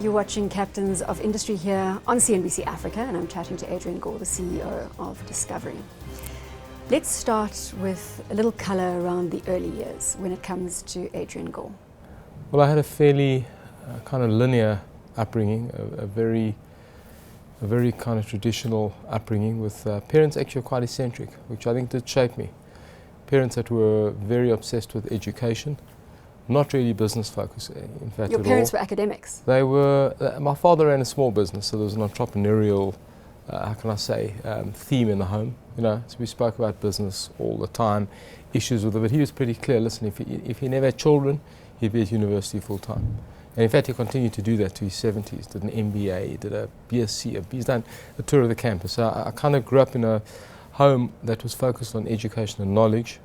You're watching Captains of Industry here on CNBC Africa, and I'm chatting to Adrian Gore, the CEO of Discovery. Let's start with a little colour around the early years when it comes to Adrian Gore. Well, I had a fairly kind of linear upbringing, a very kind of traditional upbringing with parents actually quite eccentric, which I think did shape me. Parents that were very obsessed with education, not really business focused, in fact. Your parents were academics? They were. My father ran a small business, so there was an entrepreneurial, how can I say, theme in the home. You know, so we spoke about business all the time, issues with it. But he was pretty clear. Listen, if he never had children, he'd be at university full time. And in fact, he continued to do that to his 70s. Did an MBA, did a BSc. He's done a tour of the campus. So I kind of grew up in a home that was focused on education and knowledge.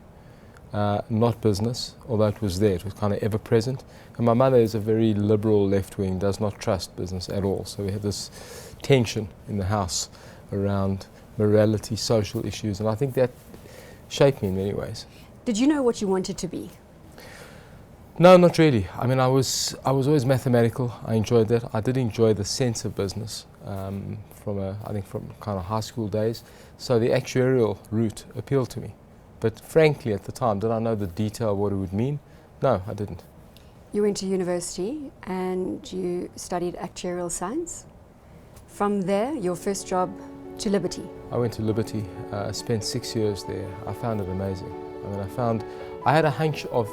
Not business, although it was there, it was kind of ever present. And my mother is a very liberal left-wing, does not trust business at all. So we had this tension in the house around morality, social issues, and I think that shaped me in many ways. Did you know what you wanted to be? No, not really. I mean, I was always mathematical. I enjoyed that. I did enjoy the sense of business from kind of high school days. So the actuarial route appealed to me. But frankly, at the time, did I know the detail of what it would mean? No, I didn't. You went to university and you studied actuarial science. From there, your first job to Liberty. I went to Liberty, spent 6 years there. I found it amazing. I mean, I had a hunch of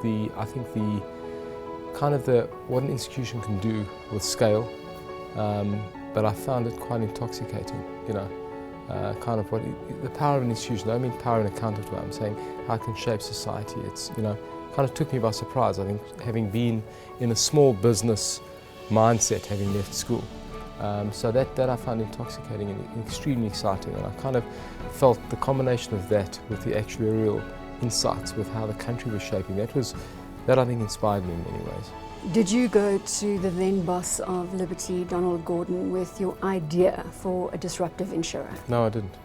what an institution can do with scale, but I found it quite intoxicating, you know. The power of an institution. I don't mean power in a counterfeit way. I'm saying how it can shape society. It's, you know, kind of took me by surprise. I think having been in a small business mindset, having left school, so that I found intoxicating and extremely exciting. And I kind of felt the combination of that with the actuarial insights, with how the country was shaping. That I think inspired me in many ways. Did you go to the then boss of Liberty, Donald Gordon, with your idea for a disruptive insurer? No, I didn't.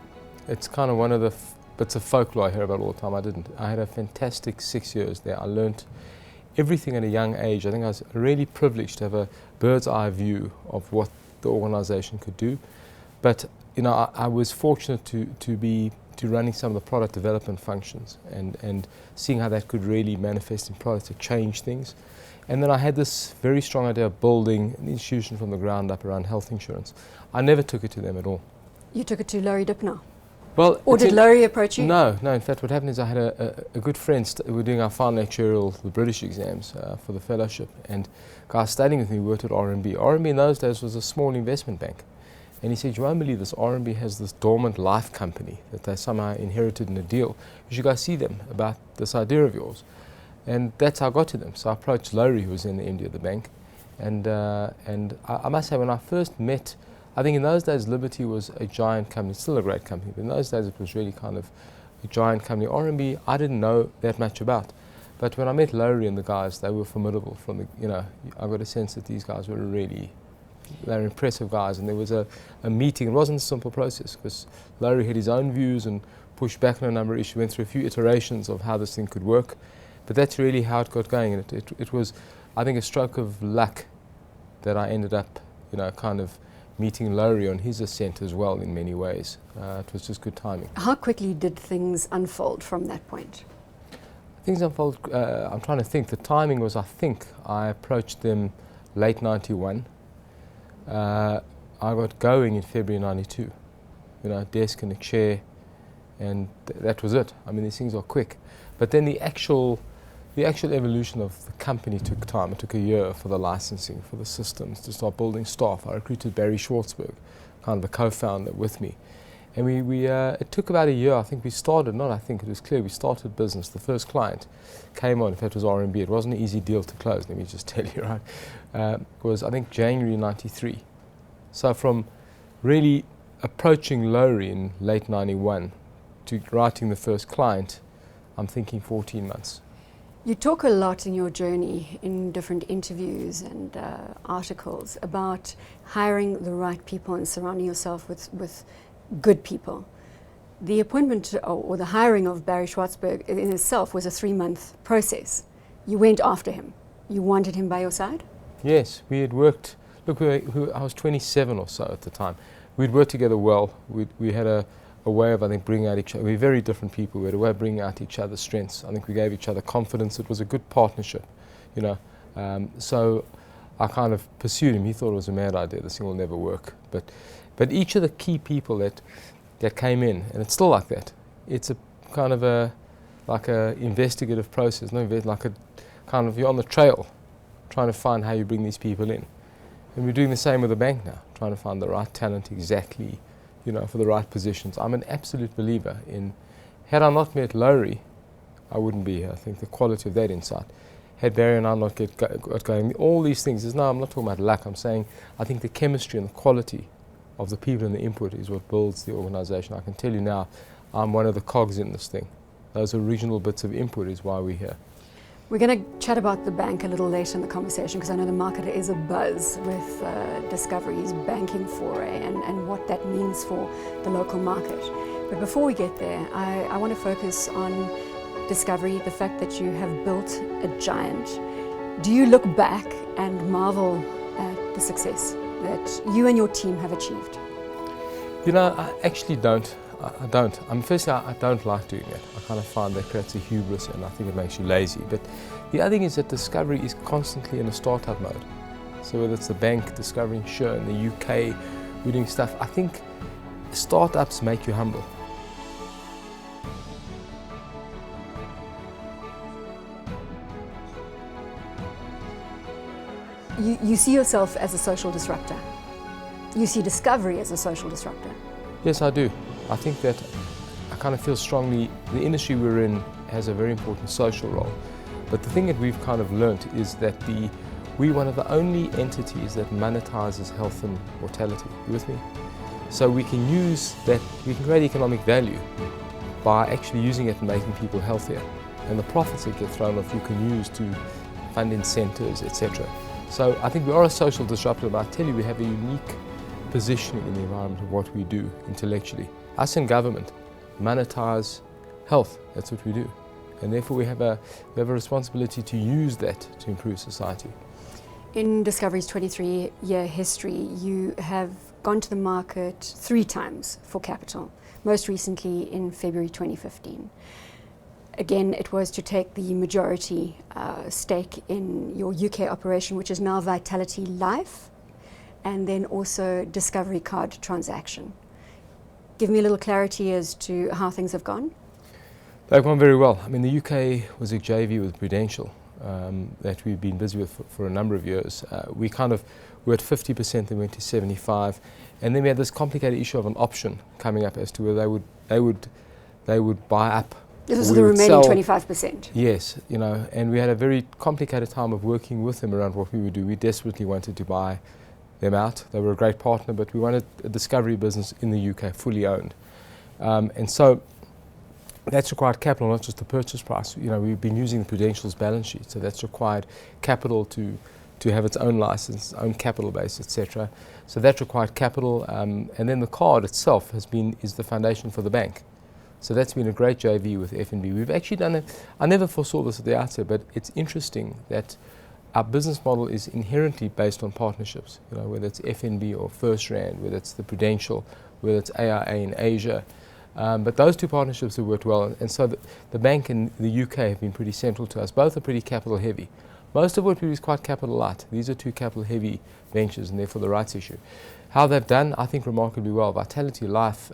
It's kind of one of the bits of folklore I hear about all the time. I didn't. I had a fantastic 6 years there. I learnt everything at a young age. I think I was really privileged to have a bird's eye view of what the organisation could do. But you know, I was fortunate to be running some of the product development functions and seeing how that could really manifest in products to change things. And then I had this very strong idea of building an institution from the ground up around health insurance. I never took it to them at all. You took it to Laurie Dipner? Well, or did Laurie approach you? No. In fact, what happened is I had a good friend. We were doing our final actuarial, the British exams for the fellowship, and a guy studying with me worked at RMB. RMB in those days was a small investment bank. And he said, you won't believe this, RMB has this dormant life company that they somehow inherited in a deal. You should go see them about this idea of yours. And that's how I got to them. So I approached Laurie, who was in the MD of the bank. And I must say, when I first met, I think in those days Liberty was a giant company, still a great company, but in those days it was really kind of a giant company. RMB, I didn't know that much about. But when I met Laurie and the guys, they were formidable. I got a sense that these guys were they were impressive guys, and there was a meeting. It wasn't a simple process because Laurie had his own views and pushed back on a number of issues, went through a few iterations of how this thing could work. But that's really how it got going, and it was, I think, a stroke of luck that I ended up, you know, kind of meeting Laurie on his ascent as well in many ways. It was just good timing. How quickly did things unfold from that point? Things unfold, I'm trying to think. The timing was, I approached them late 91. I got going in February 92. You know, desk and a chair, and that was it. I mean, these things are quick. But then the actual evolution of the company took time. It took a year for the licensing, for the systems, to start building staff. I recruited Barry Schwartzberg, kind of the co-founder, with me. And it took about a year. I think we started, it was clear, we started business. The first client came on, in fact it was RMB. It wasn't an easy deal to close, let me just tell you, right? It was, I think, January 93. So from really approaching Laurie in late 91 to writing the first client, I'm thinking 14 months. You talk a lot in your journey in different interviews and articles about hiring the right people and surrounding yourself with good people. The appointment or the hiring of Barry Schwartzberg in itself was a 3-month process. You went after him. You wanted him by your side? Yes, we had worked Look, I was 27 or so at the time. We'd worked together well. We had a way of, I think, bringing out each other. We were very different people. We had a way of bringing out each other's strengths. I think we gave each other confidence. It was a good partnership, you know. So I kind of pursued him. He thought it was a mad idea. This thing will never work. But each of the key people that came in, and it's still like that. It's a kind of like a investigative process. Like a kind of, you're on the trail, trying to find how you bring these people in. And we're doing the same with the bank now, trying to find the right talent exactly, you know, for the right positions. I'm an absolute believer in, had I not met Laurie, I wouldn't be here. I think the quality of that insight. Had Barry and I not got going, all these things, I'm not talking about luck, I'm saying I think the chemistry and the quality of the people and the input is what builds the organisation. I can tell you now, I'm one of the cogs in this thing. Those original bits of input is why we're here. We're going to chat about the bank a little later in the conversation, because I know the market is abuzz with Discovery's banking foray and what that means for the local market. But before we get there, I want to focus on Discovery, the fact that you have built a giant. Do you look back and marvel at the success that you and your team have achieved? You know, I actually don't. I don't. Firstly, I don't like doing that. I kind of find that creates a hubris, and I think it makes you lazy. But the other thing is that Discovery is constantly in a startup mode. So whether it's the bank, Discovery Insure in the UK, we're doing stuff. I think startups make you humble. You see yourself as a social disruptor. You see Discovery as a social disruptor. Yes, I do. I think that I kind of feel strongly the industry we're in has a very important social role. But the thing that we've kind of learnt is that we're one of the only entities that monetizes health and mortality. You with me? So we can use that, we can create economic value by actually using it and making people healthier. And the profits that get thrown off you can use to fund incentives, etc. So I think we are a social disruptor, but I tell you, we have a unique positioning in the environment of what we do intellectually. Us in government monetize health, that's what we do. And therefore we have a responsibility to use that to improve society. In Discovery's 23-year history, you have gone to the market 3 times for capital, most recently in February 2015. Again, it was to take the majority stake in your UK operation, which is now Vitality Life, and then also Discovery Card transaction. Give me a little clarity as to how things have gone. They've gone very well. I mean, the UK was a JV with Prudential that we've been busy with for a number of years. We're at 50%, then went to 75%, and then we had this complicated issue of an option coming up as to whether they would buy up. This was the remaining 25%. Yes, you know, and we had a very complicated time of working with them around what we would do. We desperately wanted to buy them out. They were a great partner, but we wanted a Discovery business in the UK, fully owned. And so that's required capital, not just the purchase price. You know, we've been using the Prudential's balance sheet, so that's required capital to have its own license, its own capital base, etc. So that required capital, and then the card itself is the foundation for the bank. So that's been a great JV with FNB. We've actually done I never foresaw this at the outset, but it's interesting that our business model is inherently based on partnerships, you know, whether it's FNB or First Rand, whether it's the Prudential, whether it's AIA in Asia. But those 2 partnerships have worked well, and so the bank and the UK have been pretty central to us. Both are pretty capital heavy. Most of what we do is quite capital light. These are 2 capital heavy ventures, and therefore the rights issue. How they've done, I think, remarkably well. Vitality Life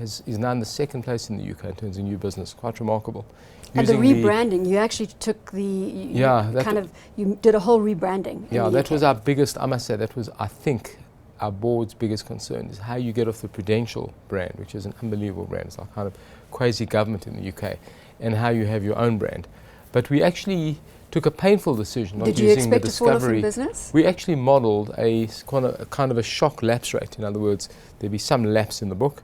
is now in the 2nd place in the UK in terms of new business. Quite remarkable. And the rebranding, you actually took you did a whole rebranding. Yeah, that was our biggest, I must say, that was, I think, our board's biggest concern, is how you get off the Prudential brand, which is an unbelievable brand. It's like kind of quasi-government in the UK, and how you have your own brand. But we actually took a painful decision not using the Discovery. Did you expect to fall off in business? We actually modelled a kind of a shock lapse rate. In other words, there'd be some lapse in the book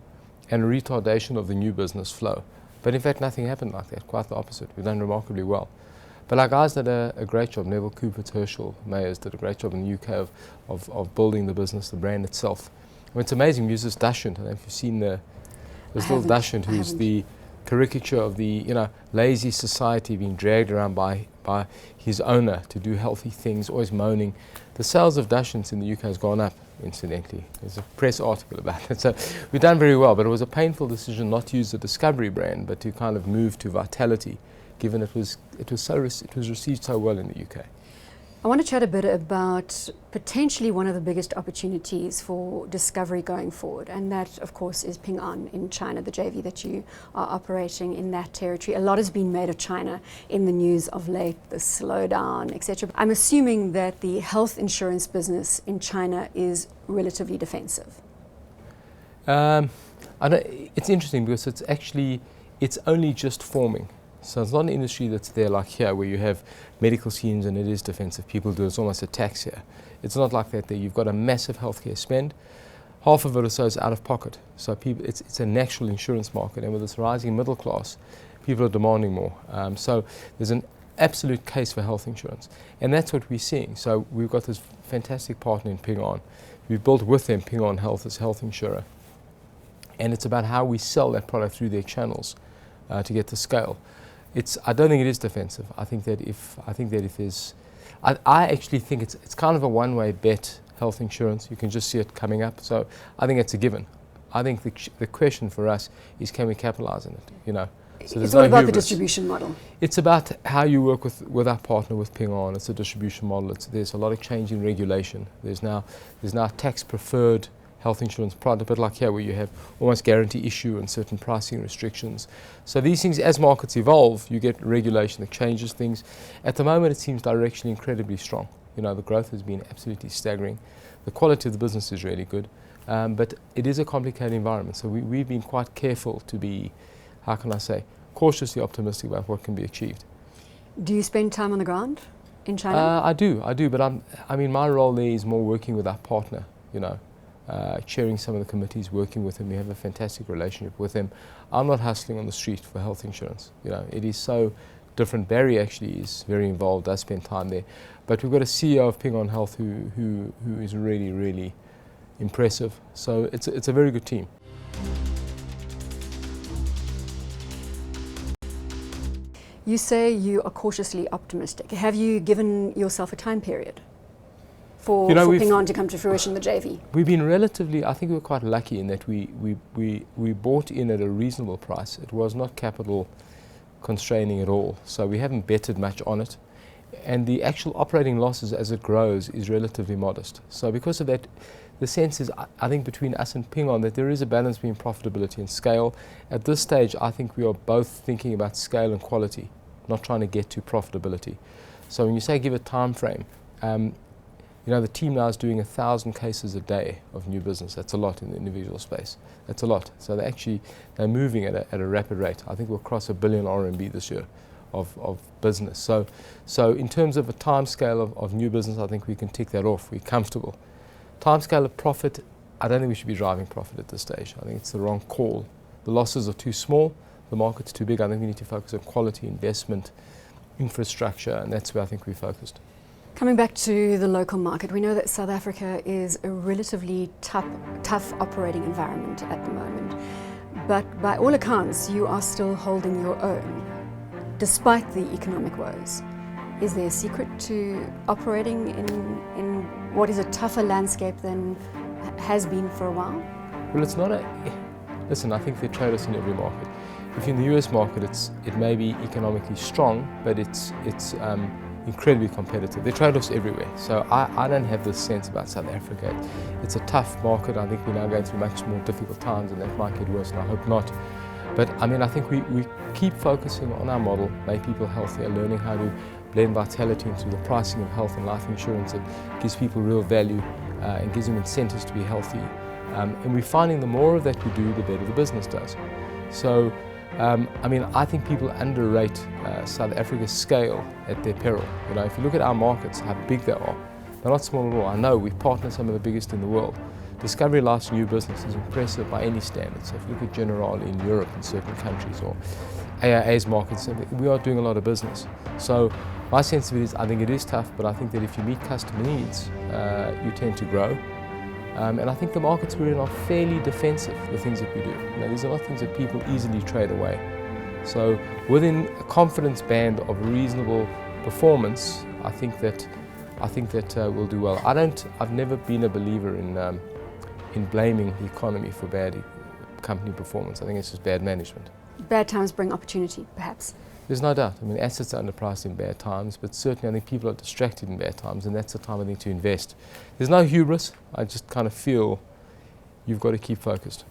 and a retardation of the new business flow. But in fact, nothing happened like that, quite the opposite. We've done remarkably well. But our guys did a great job. Neville Cooper, Herschel, Mayers did a great job in the UK of building the business, the brand itself. I mean, it's amazing. We use this Dashant. I don't know if you've seen this little Dashant, who's the caricature of the lazy society being dragged around by by his owner to do healthy things, always moaning. The sales of Dachshunds in the UK has gone up, incidentally. There's a press article about it. So we've done very well, but it was a painful decision not to use the Discovery brand, but to kind of move to Vitality, given it was received so well in the UK. I want to chat a bit about potentially one of the biggest opportunities for Discovery going forward, and that, of course, is Ping An in China, the JV that you are operating in that territory. A lot has been made of China in the news of late, the slowdown, etc. I'm assuming that the health insurance business in China is relatively defensive. It's interesting because it's only just forming. So it's not an industry that's there like here, where you have medical schemes and it is defensive. People do it's almost a tax here. It's not like that there. You've got a massive healthcare spend. Half of it or so is out of pocket. So it's a natural insurance market, and with this rising middle class, people are demanding more. So there's an absolute case for health insurance, and that's what we're seeing. So we've got this fantastic partner in Ping An. We've built with them Ping An Health as health insurer, and it's about how we sell that product through their channels to get to scale. I don't think it is defensive. I actually think it's kind of a one-way bet, health insurance. You can just see it coming up. So I think it's a given. I think the question for us is, can we capitalize on it? You know. So it's all about the distribution model. It's about how you work with our partner, with Ping An. It's a distribution model. There's a lot of change in regulation. There's now tax preferred health insurance product, a bit like here, where you have almost guarantee issue and certain pricing restrictions. So these things, as markets evolve, you get regulation that changes things. At the moment, it seems directionally incredibly strong. You know, the growth has been absolutely staggering. The quality of the business is really good, but it is a complicated environment. So we've been quite careful to be, how can I say, cautiously optimistic about what can be achieved. Do you spend time on the ground in China? I do, but my role there is more working with our partner, you know. Chairing some of the committees, working with him. We have a fantastic relationship with him. I'm not hustling on the street for health insurance. You know, it is so different. Barry actually is very involved. I spend time there. But we've got a CEO of Ping An Health who is really, really impressive. So it's a very good team. You say you are cautiously optimistic. Have you given yourself a time period for Ping An to come to fruition, the JV? We've been I think we were quite lucky in that we bought in at a reasonable price. It was not capital constraining at all, so we haven't betted much on it. And the actual operating losses as it grows is relatively modest. So because of that, the sense is, I think, between us and Ping An that there is a balance between profitability and scale. At this stage, I think we are both thinking about scale and quality, not trying to get to profitability. So when you say give a time frame, you know, the team now is doing 1,000 cases a day of new business. That's a lot in the individual space. That's a lot. So they're moving at a rapid rate. I think we'll cross R1 billion RMB this year of business. So in terms of a time scale of new business, I think we can tick that off. We're comfortable. Time scale of profit, I don't think we should be driving profit at this stage. I think it's the wrong call. The losses are too small. The market's too big. I think we need to focus on quality investment, infrastructure, and that's where I think we're focused. Coming back to the local market, we know that South Africa is a relatively tough operating environment at the moment. But by all accounts, you are still holding your own, despite the economic woes. Is there a secret to operating in what is a tougher landscape than has been for a while? Well, it's not listen, I think there are trade-offs in every market. If you're in the US market, it may be economically strong, but it's incredibly competitive. There are trade-offs everywhere. So I don't have this sense about South Africa. It's a tough market. I think we're now going through much more difficult times, and that might get worse, and I hope not. But I mean, I think we keep focusing on our model, make people healthier, learning how to blend Vitality into the pricing of health and life insurance that gives people real value and gives them incentives to be healthy. And we're finding the more of that we do, the better the business does. So, I mean, I think people underrate South Africa's scale at their peril. You know, if you look at our markets, how big they are, they're not small at all. I know we partner some of the biggest in the world. Discovery Life's new business is impressive by any standard. So if you look at General in Europe in certain countries, or AIA's markets, we are doing a lot of business. So my sense of it is, I think it is tough, but I think that if you meet customer needs, you tend to grow. And I think the markets we're in are fairly defensive, the things that we do. You know, these are not things that people easily trade away. So within a confidence band of reasonable performance, I think that we'll do well. I've never been a believer in blaming the economy for bad company performance. I think it's just bad management. Bad times bring opportunity, perhaps. There's no doubt. I mean, assets are underpriced in bad times, but certainly I think people are distracted in bad times, and that's the time I think to invest. There's no hubris. I just kind of feel you've got to keep focused.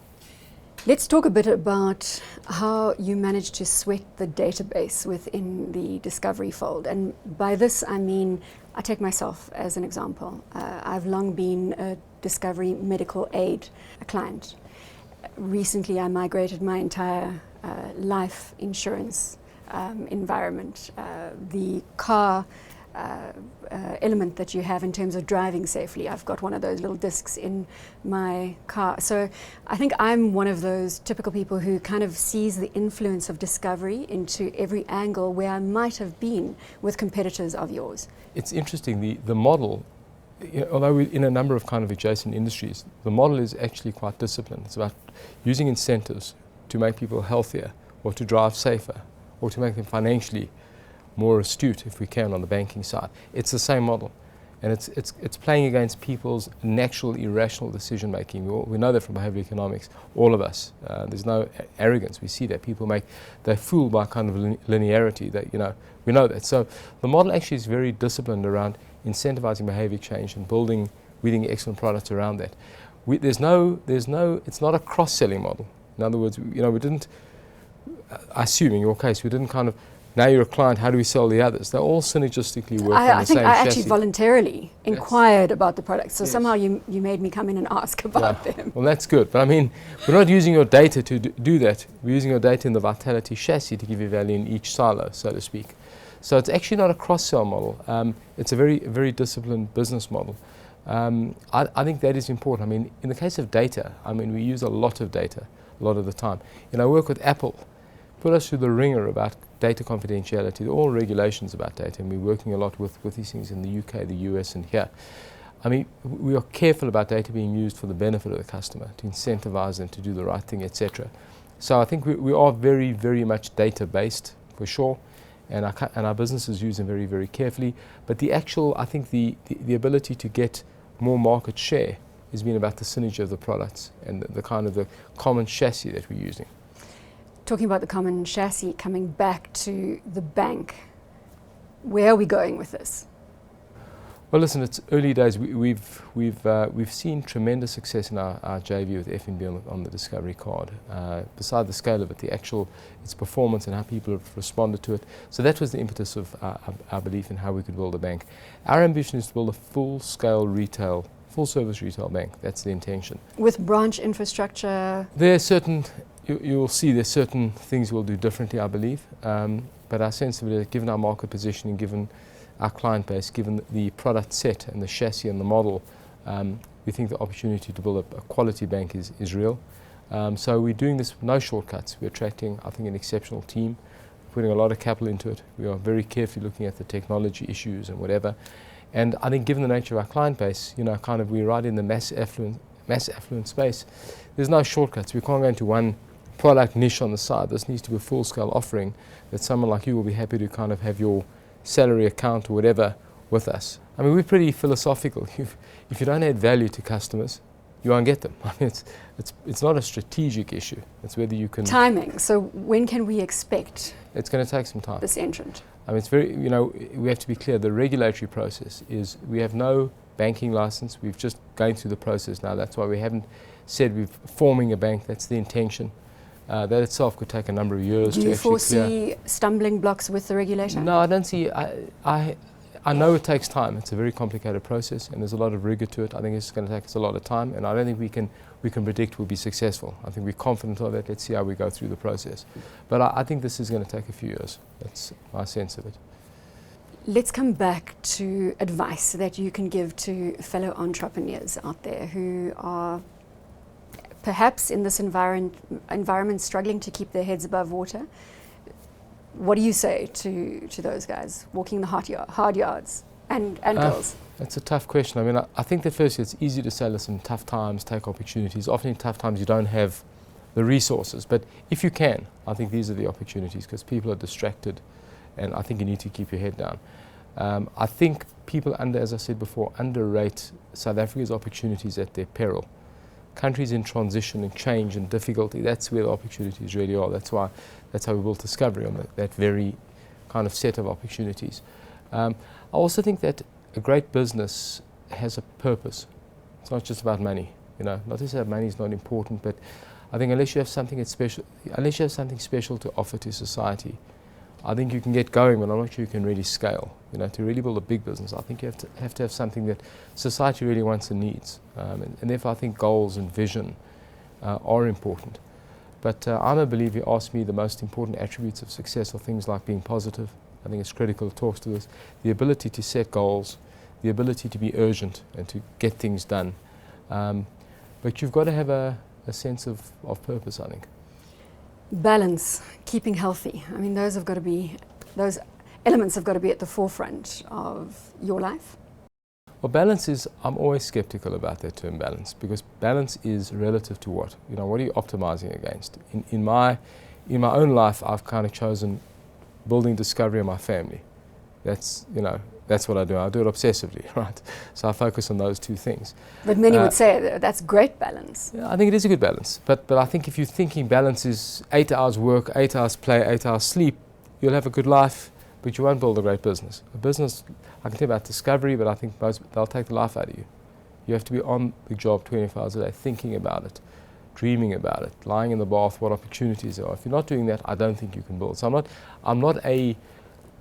Let's talk a bit about how you managed to sweat the database within the Discovery fold. And by this, I mean, I take myself as an example. I've long been a Discovery medical aid client. Recently, I migrated my entire life insurance environment. The car element that you have in terms of driving safely. I've got one of those little discs in my car. So I think I'm one of those typical people who kind of sees the influence of Discovery into every angle where I might have been with competitors of yours. It's interesting, the model, although we're in a number of kind of adjacent industries, the model is actually quite disciplined. It's about using incentives to make people healthier or to drive safer or to make them financially more astute, if we can, on the banking side. It's the same model, and it's playing against people's natural, irrational decision making. We know that from behavioral economics, all of us. There's no arrogance. We see that they're fooled by kind of linearity. That we know that. So the model actually is very disciplined around incentivizing behavior change and building, excellent products around that. It's not a cross-selling model. In other words, we didn't. I assume in your case, we didn't kind of. Now you're a client, how do we sell the others? They all synergistically work on the same chassis. I think I actually voluntarily inquired about the products. So somehow you made me come in and ask about them. Well, that's good. But I mean, we're not using your data to do that. We're using your data in the Vitality chassis to give you value in each silo, so to speak. So it's actually not a cross-sell model. It's a very, very disciplined business model. I think that is important. I mean, in the case of data, we use a lot of data a lot of the time. I work with Apple. Put us through the ringer about data confidentiality. There are all regulations about data, and we're working a lot with these things in the UK, the US, and here. We are careful about data being used for the benefit of the customer, to incentivize them to do the right thing, etc. So I think we are very, very much data-based, for sure, and our businesses use them very, very carefully. But the ability to get more market share has been about the synergy of the products and the kind of the common chassis that we're using. Talking about the common chassis, coming back to the bank, where are we going with this? Well, listen, it's early days. We've seen tremendous success in our JV with FNB on the Discovery card. Beside the scale of it, its performance and how people have responded to it. So that was the impetus of our belief in how we could build a bank. Our ambition is to build a full-scale full-service retail bank. That's the intention. With branch infrastructure? There are certain. You'll see there's certain things we'll do differently, I believe. But our sense of it, given our market positioning, given our client base, given the product set and the chassis and the model, we think the opportunity to build a quality bank is real. So we're doing this with no shortcuts. We're attracting, I think, an exceptional team, putting a lot of capital into it. We are very carefully looking at the technology issues and whatever. And I think given the nature of our client base, we're right in the mass affluent space. There's no shortcuts. We can't go into one product niche on the side. This needs to be a full-scale offering that someone like you will be happy to kind of have your salary account or whatever with us. We're pretty philosophical. If you don't add value to customers, you won't get them. It's not a strategic issue. It's whether you can... Timing. So when can we expect... It's going to take some time. ...this entrant? It's very, we have to be clear. The regulatory process is, we have no banking license. We've just going through the process now. That's why we haven't said we're forming a bank. That's the intention. That itself could take a number of years to actually clear. Do you foresee stumbling blocks with the regulator? No, I don't see. I know it takes time. It's a very complicated process, and there's a lot of rigor to it. I think it's going to take us a lot of time, and I don't think we can predict we'll be successful. I think we're confident of that. Let's see how we go through the process. But I think this is going to take a few years. That's my sense of it. Let's come back to advice that you can give to fellow entrepreneurs out there who are perhaps in this environment struggling to keep their heads above water. What do you say to those guys walking the hard yards and girls? That's a tough question. I think that firstly it's easy to say, listen, tough times take opportunities. Often in tough times you don't have the resources, but if you can, I think these are the opportunities, because people are distracted, and I think you need to keep your head down. I think people, as I said before, underrate South Africa's opportunities at their peril. Countries in transition and change and difficulty, that's where the opportunities really are. That's how we built Discovery, on that very kind of set of opportunities. I also think that a great business has a purpose. It's not just about money. Not to say that money is not important, but I think unless you have something special to offer to society, I think you can get going, but I'm not sure you can really scale. To really build a big business, I think you have to have something that society really wants and needs, and therefore I think goals and vision are important. But I'm a believer. You ask me, the most important attributes of success are things like being positive. I think it's critical. It talks to this, the ability to set goals, the ability to be urgent and to get things done. But you've got to have a sense of purpose, I think. Balance, keeping healthy. I mean, those elements have got to be at the forefront of your life. Well, balance is, I'm always skeptical about that term balance, because balance is relative to what? What are you optimizing against? In my own life, I've kind of chosen building Discovery in my family. That's what I do. I do it obsessively, right? So I focus on those two things. But many would say that's great balance. Yeah, I think it is a good balance. But I think if you're thinking balance is 8 hours work, 8 hours play, 8 hours sleep, you'll have a good life, but you won't build a great business. A business, I can tell you about Discovery, but I think they'll take the life out of you. You have to be on the job 24 hours a day, thinking about it, dreaming about it, lying in the bath, what opportunities there are. If you're not doing that, I don't think you can build. So I'm not a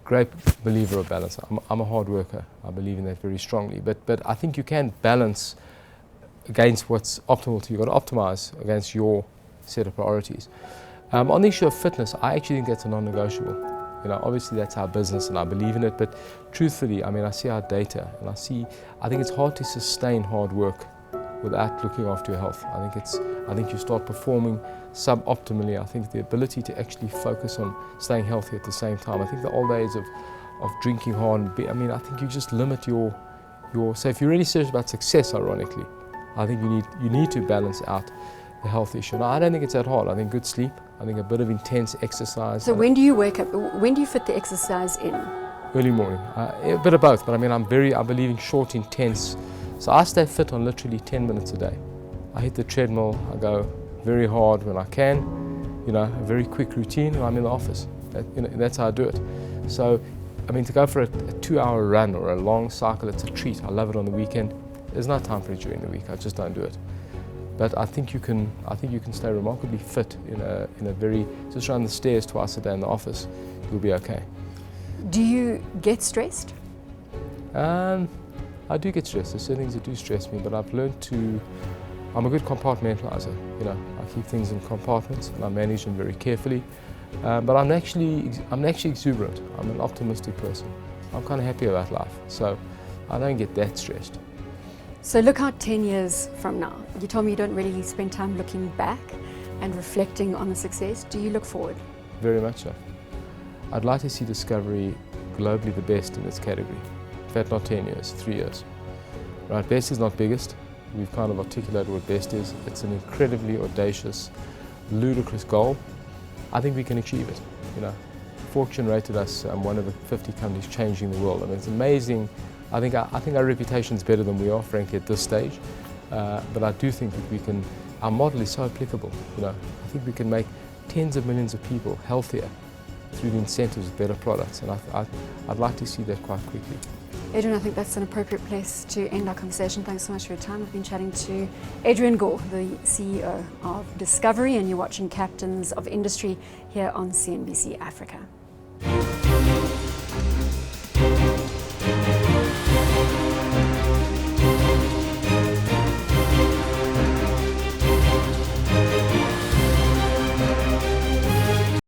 great believer of balance. I'm a hard worker. I believe in that very strongly. But I think you can balance against what's optimal to you. You've got to optimize against your set of priorities. On the issue of fitness, I actually think that's a non-negotiable. Obviously that's our business and I believe in it, but truthfully, I see our data and I think it's hard to sustain hard work without looking after your health. I think you start performing suboptimally. I think the ability to actually focus on staying healthy at the same time. I think the old days of drinking hard, I think you just limit your. So if you're really serious about success, ironically, I think you need to balance out the health issue. Now, I don't think it's that hard. I think good sleep. I think a bit of intense exercise. So when do you wake up? When do you fit the exercise in? Early morning. A bit of both, but I believe in short, intense. So I stay fit on literally 10 minutes a day. I hit the treadmill. I go very hard when I can. A very quick routine when I'm in the office. That's how I do it. So, to go for a 2-hour run or a long cycle, it's a treat. I love it on the weekend. There's no time for it during the week. I just don't do it. But I think you can stay remarkably fit in a very, just run the stairs twice a day in the office. You'll be okay. Do you get stressed? I do get stressed. There's certain things that do stress me, but I've learned I'm a good compartmentalizer. I keep things in compartments and I manage them very carefully. But I'm actually exuberant. I'm an optimistic person. I'm kind of happy about life, so I don't get that stressed. So look out 10 years from now. You told me you don't really spend time looking back and reflecting on the success. Do you look forward? Very much so. I'd like to see Discovery globally the best in its category. In fact, not 10 years, 3 years. Right, best is not biggest. We've kind of articulated what best is. It's an incredibly audacious, ludicrous goal. I think we can achieve it. Fortune rated us one of the 50 companies changing the world. It's amazing. I think our reputation is better than we are, frankly, at this stage. But I do think that our model is so applicable. I think we can make tens of millions of people healthier through the incentives of better products, and I'd like to see that quite quickly. Adrian, I think that's an appropriate place to end our conversation. Thanks so much for your time. We've been chatting to Adrian Gore, the CEO of Discovery, and you're watching Captains of Industry here on CNBC Africa.